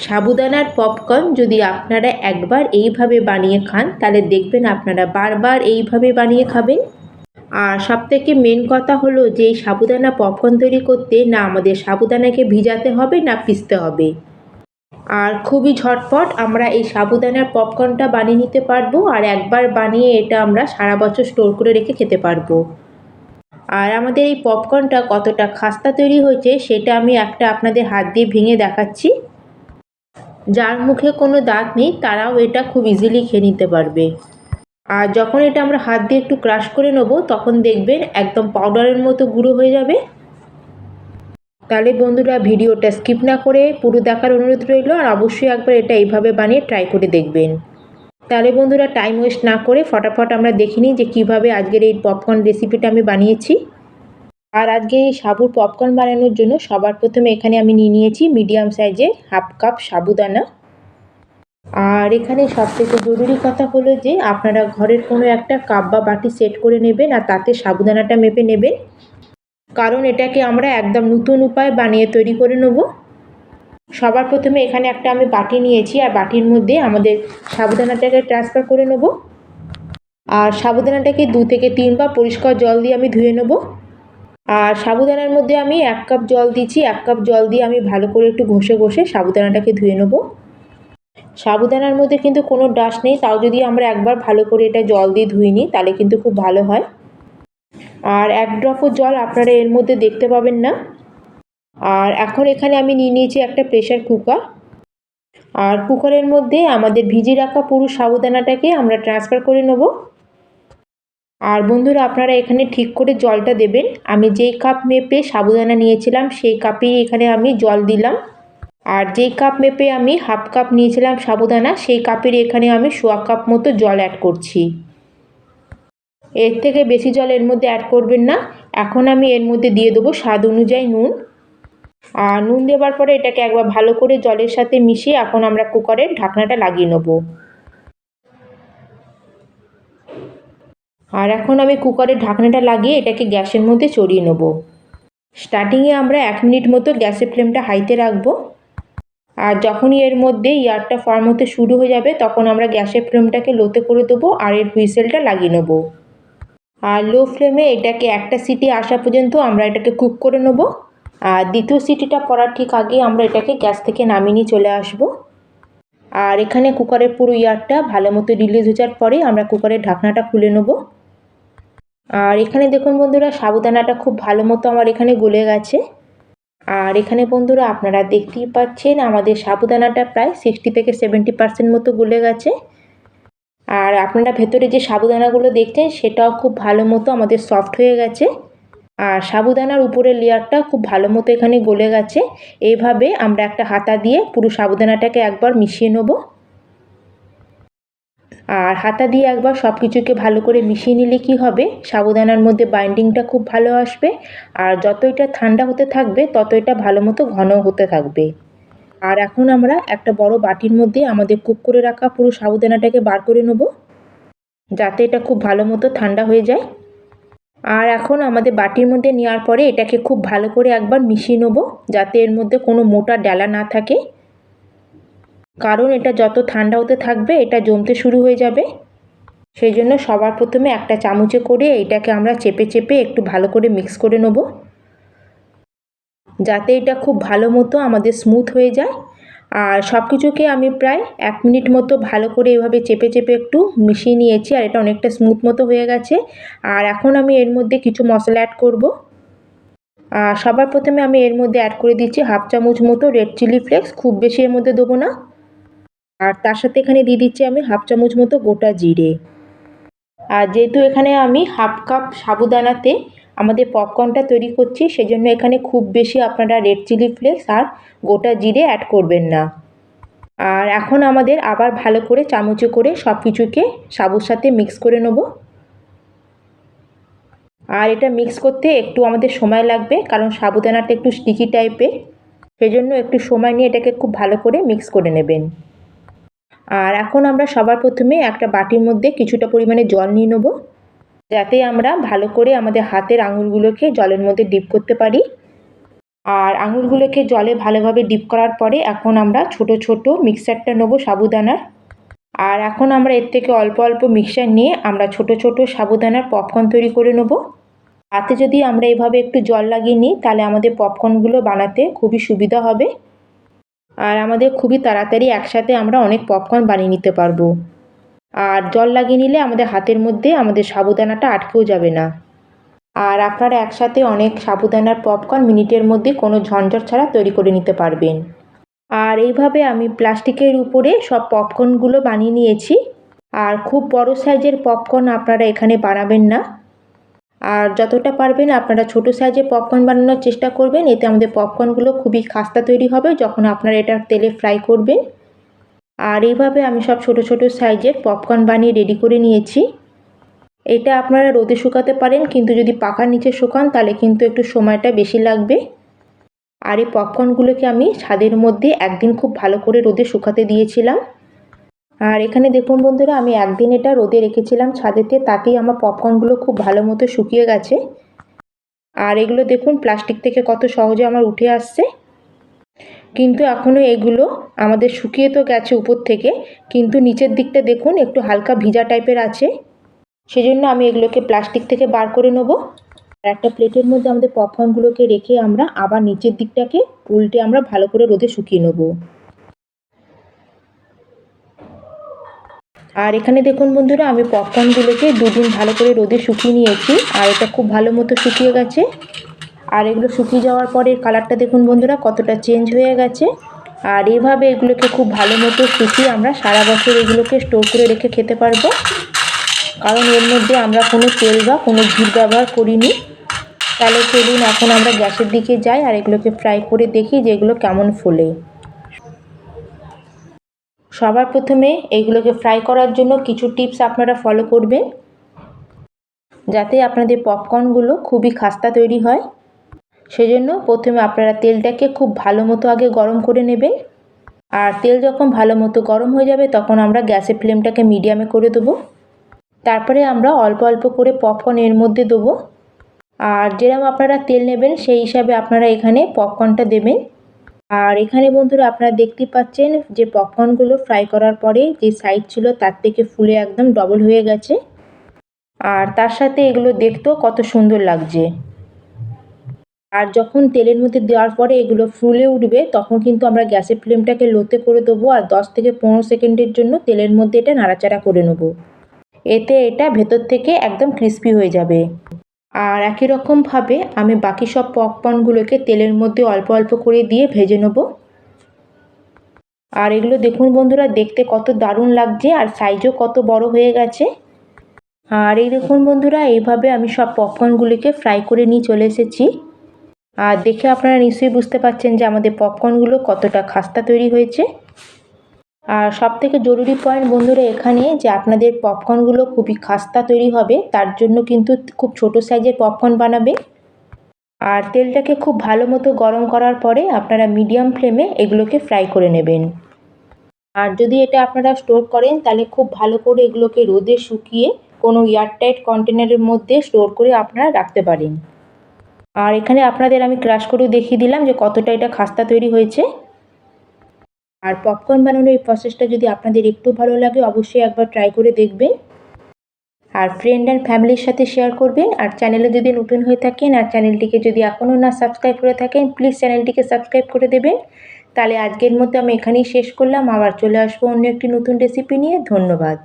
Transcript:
সাবুদানার popcorn যদি আপনারা একবার এইভাবে বানিয়ে খান তাহলে দেখবেন আপনারা বারবার এইভাবে বানিয়ে খাবেন। আর সবথেকে মেন কথা হলো যে এই সাবুদানা পপকর্ন তৈরি করতে না আমাদের সাবুদানাকে ভিজাতে হবে না পিষতে হবে। আর খুবই ঝটপট আমরা এই সাবুদানার পপকর্নটা বানিয়ে নিতে পারবো, আর একবার বানিয়ে এটা আমরা সারা বছর স্টোর করে রেখে খেতে পারবো। আর আমাদের এই পপকর্নটা কতটা খাস্তা তৈরি হয়েছে সেটা আমি একটা আপনাদের হাত দিয়ে ভেঙে দেখাচ্ছি। যার মুখে কোনো দাঁত নেই তারাও এটা খুব ইজিলি খেয়ে নিতে পারবে। আর যখন এটা আমরা হাত দিয়ে একটু ক্রাশ করে নেব তখন দেখবেন একদম পাউডারের মতো গুঁড়ো হয়ে যাবে। তাহলে বন্ধুরা ভিডিওটা স্কিপ না করে পুরো দেখার অনুরোধ রইল, আর অবশ্যই একবার এটা এইভাবে বানিয়ে ট্রাই করে দেখবেন। তাহলে বন্ধুরা টাইম ওয়েস্ট না করে ফটাফট আমরা দেখে নিই যে কীভাবে আজকের এই পপকর্ন রেসিপিটা আমি বানিয়েছি। আর আজকে এই সাবুর পপকর্ন বানানোর জন্য সবার প্রথমে এখানে আমি নিয়েছি মিডিয়াম সাইজের হাফ কাপ সাবুদানা। আর এখানে সবথেকে জরুরি কথা হলো যে আপনারা ঘরের কোনো একটা কাপ বা বাটি সেট করে নেবেন আর তাতে সাবুদানাটা মেপে নেবেন, কারণ এটাকে আমরা একদম নতুন উপায়ে বানিয়ে তৈরি করে নেব। সবার প্রথমে এখানে একটা আমি বাটি নিয়েছি আর বাটির মধ্যে আমাদের সাবুদানাটাকে ট্রান্সফার করে নেব। আর সাবুদানাটাকে 2 থেকে 3 বার পরিষ্কার জল দিয়ে আমি ধুয়ে নেব। আর সাবুদানার মধ্যে আমি 1 কাপ জল দিচ্ছি। 1 কাপ জল দিয়ে আমি ভালো করে একটু ঘষে সাবুদানাটাকে ধুয়ে নেব। সাবুদানার মধ্যে কিন্তু কোনো ডাস্ট নেই, তাও যদি আমরা একবার ভালো করে এটা জল দিয়ে ধুয়ে নিই তাহলে কিন্তু খুব ভালো হয়। আর 1 ড্রপও জল আপনারা এর মধ্যে দেখতে পাবেন না। আর এখন এখানে আমি নিয়েছি একটা প্রেসার কুকার। আর কুকারের মধ্যে আমাদের ভিজিয়ে রাখা পুরো সাবুদানাটাকে আমরা ট্রান্সফার করে নেব। আর বন্ধুরা আপনারা এখানে ঠিক করে জলটা দেবেন। আমি যেই কাপ মেপে সাবুদানা নিয়েছিলাম সেই কাপেই এখানে আমি জল দিলাম। আর যেই কাপ মেপে আমি হাফ কাপ নিয়েছিলাম সাবুদানা সেই কাপের এখানে আমি 1/4 কাপ মতো জল অ্যাড করছি। এর থেকে বেশি জল এর মধ্যে অ্যাড করবেন না। এখন আমি এর মধ্যে দিয়ে দেবো স্বাদ অনুযায়ী নুন। আর নুন দেওয়ার পরে এটাকে একবার ভালো করে জলের সাথে মিশিয়ে এখন আমরা কুকারের ঢাকনাটা লাগিয়ে নেব। আর এখন আমি কুকারের ঢাকনাটা লাগিয়ে এটাকে গ্যাসের মধ্যে চড়িয়ে নেব। স্টার্টিংয়ে আমরা 1 মিনিট মতো গ্যাসের ফ্লেমটা হাইতে রাখবো। আর যখনই এর মধ্যে এয়ারটা ফর্ম হতে শুরু হয়ে যাবে তখন আমরা গ্যাসের ফ্লেমটাকে লোতে করে দেবো আর এর হুইসেলটা লাগিয়ে নেব। আর লো ফ্লেমে এটাকে একটা সিটি আসা পর্যন্ত আমরা এটাকে কুক করে নেব। আর দ্বিতীয় সিটিটা পড়ার ঠিক আগে আমরা এটাকে গ্যাস থেকে নামিয়ে নিয়ে চলে আসব। আর এখানে কুকারের পুরো এয়ারটা ভালো মতো রিলিজ হয়ে যাওয়ার পরে আমরা কুকারের ঢাকনাটা খুলে নেব। আর এখানে দেখুন বন্ধুরা সাবুদানাটা খুব ভালো মতো আমার এখানে গলে গেছে। আর এখানে বন্ধুরা আপনারা দেখতেই পাচ্ছেন আমাদের সাবুদানাটা প্রায় 60 থেকে 70% মতো গলে গেছে। আর আপনারা ভেতরে যে সাবুদানাগুলো দেখছেন সেটাও খুব ভালো মতো আমাদের সফট হয়ে গেছে। আর সাবুদানার উপরের লেয়ারটা খুব ভালো মতো এখানে গলে গেছে। এইভাবে আমরা একটা হাতা দিয়ে পুরো সাবুদানাটাকে একবার মিশিয়ে নেব। আর হাতা দিয়ে একবার সব কিছুকে ভালো করে মিশিয়ে নিলে কি হবে, সাবুদানার মধ্যে বাইন্ডিংটা খুব ভালো আসবে। আর যত এটা ঠান্ডা হতে থাকবে তত এটা ভালো মতো ঘন হতে থাকবে। আর এখন আমরা একটা বড় বাটির মধ্যে আমাদের কুক করে রাখা পুরো সাবুদানাটাকে বার করে নেব, যাতে এটা খুব ভালো মতো ঠান্ডা হয়ে যায়। আর এখন আমাদের বাটির মধ্যে নেওয়ার পরে এটাকে খুব ভালো করে একবার মিশিয়ে নেব, যাতে এর মধ্যে কোনো মোটা ডালা না থাকে, কারণ এটা যত ঠান্ডা হতে থাকবে এটা জমতে শুরু হয়ে যাবে। সেই জন্য সবার প্রথমে একটা চামচে করে এটাকে আমরা চেপে একটু ভালো করে মিক্স করে নেব, যাতে এটা খুব ভালো মতো আমাদের স্মুথ হয়ে যায়। আর সব কিছুকে আমি প্রায় 1 মিনিট মতো ভালো করে এভাবে চেপে একটু মিশিয়ে নিয়েছি আর এটা অনেকটা স্মুথ মতো হয়ে গেছে। আর এখন আমি এর মধ্যে কিছু মশলা অ্যাড করব। আর সবার প্রথমে আমি এর মধ্যে অ্যাড করে দিচ্ছি হাফ চামচ মতো রেড চিলি ফ্লেক্স, খুব বেশি এর মধ্যে দেবো না। আর তার সাথে এখানে দিয়ে দিচ্ছি আমি হাফ চামচ মতো গোটা জিরে। আর যেহেতু এখানে আমি হাফ কাপ সাবুদানাতে আমাদের পপকর্নটা তৈরি করছি সেজন্য এখানে খুব বেশি আপনারা রেড চিলি ফ্লেক্স আর গোটা জিরে অ্যাড করবেন না। আর এখন আমাদের আবার ভালো করে চামচে করে সব কিছুকে সাবুর সাথে মিক্স করে নেব। আর এটা মিক্স করতে একটু আমাদের সময় লাগবে, কারণ সাবুদানাটা একটু স্টিকি টাইপের, সেজন্য একটু সময় নিয়ে এটাকে খুব ভালো করে মিক্স করে নেবেন। আর এখন আমরা সবার প্রথমে একটা বাটির মধ্যে কিছুটা পরিমাণে জল নিয়ে নেব, যাতে আমরা ভালো করে আমাদের হাতের আঙুলগুলোকে জলের মধ্যে ডিপ করতে পারি। আর আঙুরগুলোকে জলে ভালোভাবে ডিপ করার পরে এখন আমরা ছোট ছোট মিক্সারটা নেব সাবুদানার। আর এখন আমরা এর থেকে অল্প অল্প মিক্সচার নিয়ে আমরা ছোট ছোট সাবুদানার পপকর্ন তৈরি করে নেব। হাতে যদি আমরা এভাবে একটু জল লাগিয়ে নিই তাহলে আমাদের পপকর্নগুলো বানাতে খুবই সুবিধা হবে, আর আমাদের খুবই তাড়াতাড়ি একসাথে আমরা অনেক পপকর্ন বানিয়ে নিতে পারবো। আর জল লাগিয়ে নিলে আমাদের হাতের মধ্যে আমাদের সাবুদানাটা আটকেও যাবে না। আর আপনারা একসাথে অনেক সাবুদানার পপকর্ন মিনিটের মধ্যে কোনো ঝঞ্ঝট ছাড়া তৈরি করে নিতে পারবেন। আর এইভাবে আমি প্লাস্টিকের উপরে সব পপকর্নগুলো বানিয়ে নিয়েছি। আর খুব বড় সাইজের পপকর্ন আপনারা এখানে বানাবেন না, আর যতটা পারবেন আপনারা ছোট সাইজের পপকর্ন বানানোর চেষ্টা করবেন। এতে আমাদের পপকর্নগুলো খুবই খাস্তা তৈরি হবে যখন আপনারা এটা তেলে ফ্রাই করবেন। আর এইভাবে আমি সব ছোট ছোট সাইজের পপকর্ন বানিয়ে রেডি করে নিয়েছি। এটা আপনারা রোদে শুকাতে পারেন, কিন্তু যদি পাখার নিচে শুকান তাহলে কিন্তু একটু সময়টা বেশি লাগবে। আর এই পপকর্নগুলোকে আমি ছাদের মধ্যে একদিন খুব ভালো করে রোদে শুকাতে দিয়েছিলাম। আর এখানে দেখুন বন্ধুরা, আমি একদিন এটা রোদে রেখেছিলাম ছাদেতে, তাতেই আমার পপকর্নগুলো খুব ভালো মতো শুকিয়ে গেছে। আর এগুলো দেখুন প্লাস্টিক থেকে কত সহজে আমার উঠে আসছে। কিন্তু এখনও এগুলো আমাদের শুকিয়ে তো গেছে উপর থেকে, কিন্তু নিচের দিকটা দেখুন একটু হালকা ভিজা টাইপের আছে। সেজন্য আমি এগুলোকে প্লাস্টিক থেকে বার করে নেব। আর একটা প্লেটের মধ্যে আমাদের পপকর্নগুলোকে রেখে আমরা আবার নিচের দিকটাকে উল্টে আমরা ভালো করে রোদে শুকিয়ে নেব। আর এখানে দেখুন বন্ধুরা, আমি পপকর্নগুলোকে দুদিন ভালো করে রোদে শুকিয়ে নিয়েছি, আর এটা খুব ভালো মতো শুকিয়ে গেছে। আর এগুলো শুকিয়ে যাওয়ার পরে কালারটা দেখুন বন্ধুরা কতটা চেঞ্জ হয়ে গেছে। আর এইভাবে এগুলোকে খুব ভালো মতো শুকিয়ে আমরা সারা বছর এগুলোকে স্টোর করে রেখে খেতে পারবো, কারণ এর মধ্যে আমরা কোনো তেল বা কোনো ঘি ব্যবহার করিনি। তাহলে চলুন এখন আমরা গ্যাসের দিকে যাই আর এগুলোকে ফ্রাই করে দেখি যে এগুলো কেমন ফোলে। সবার প্রথমে এইগুলোকে ফ্রাই করার জন্য কিছু টিপস আপনারা ফলো করবেন, যাতে আপনাদের পপকর্নগুলো খুবই খাস্তা তৈরি হয়। সেজন্য প্রথমে আপনারা তেলটাকে খুব ভালো মতো আগে গরম করে নেবেন। আর তেল যখন ভালো মতো গরম হয়ে যাবে তখন আমরা গ্যাসের ফ্লেমটাকে মিডিয়ামে করে দেবো। তারপরে আমরা অল্প অল্প করে পপকর্ন এর মধ্যে দেবো। আর যেরকম আপনারা তেল নেবেন সেই হিসাবে আপনারা এখানে পপকর্নটা দেবেন। আর এখানে বন্ধুরা আপনারা দেখতে পাচ্ছেন যে পপকর্নগুলো ফ্রাই করার পরে যে সাইজ ছিল তার থেকে ফুলে একদম ডবল হয়ে গেছে। আর তার সাথে এগুলো দেখতেও কত সুন্দর লাগছে। আর যখন তেলের মধ্যে দেওয়ার পরে এগুলো ফুলে উঠবে তখন কিন্তু আমরা গ্যাসের ফ্লেমটাকে লোতে করে দেবো, আর 10 থেকে 15 সেকেন্ডের জন্য তেলের মধ্যে এটা নাড়াচাড়া করে নেব। এতে এটা ভেতর থেকে একদম ক্রিস্পি হয়ে যাবে। আর একই রকমভাবে আমি বাকি সব পপকর্নগুলোকে তেলের মধ্যে অল্প অল্প করে দিয়ে ভেজে নেব। আর এগুলো দেখুন বন্ধুরা দেখতে কত দারুণ লাগছে, আর সাইজও কত বড় হয়ে গেছে। আর এই দেখুন বন্ধুরা, এইভাবে আমি সব পপকর্নগুলিকে ফ্রাই করে নিয়ে চলে এসেছি। আর দেখে আপনারা নিশ্চয়ই বুঝতে পারছেন যে আমাদের পপকর্নগুলো কতটা খাস্তা তৈরি হয়েছে। আর সবথেকে জরুরি পয়েন্ট বন্ধুরা এখানে, যে আপনাদের পপকর্নগুলো খুবই খাস্তা তৈরি হবে তার জন্য কিন্তু খুব ছোট সাইজের পপকর্ন বানাবে। আর তেলটাকে খুব ভালো মতো গরম করার পরে আপনারা মিডিয়াম ফ্লেমে এগুলোকে ফ্রাই করে নেবেন। আর যদি এটা আপনারা স্টোর করেন তাহলে খুব ভালো করে এগুলোকে রোদে শুকিয়ে কোনো এয়ারটাইট কন্টেনারের মধ্যে স্টোর করে আপনারা রাখতে পারেন। আর এখানে আপনাদের আমি ক্রাশ করেও দেখিয়ে দিলাম যে কতটা এটা খাস্তা তৈরি হয়েছে। আর পপকর্ন বানানোর এই প্রসেসটা যদি আপনাদের একটু ভালো লাগে অবশ্যই একবার ট্রাই করে দেখবেন। আর ফ্রেন্ড অ্যান্ড ফ্যামিলির সাথে শেয়ার করবেন। আর চ্যানেলে যদি নতুন হয়ে থাকেন আর চ্যানেলটিকে যদি এখনও না সাবস্ক্রাইব করে থাকেন প্লিজ চ্যানেলটিকে সাবস্ক্রাইব করে দেবেন। তাহলে আজকের মতো আমি এখানেই শেষ করলাম, আবার চলে আসবো অন্য একটি নতুন রেসিপি নিয়ে। ধন্যবাদ।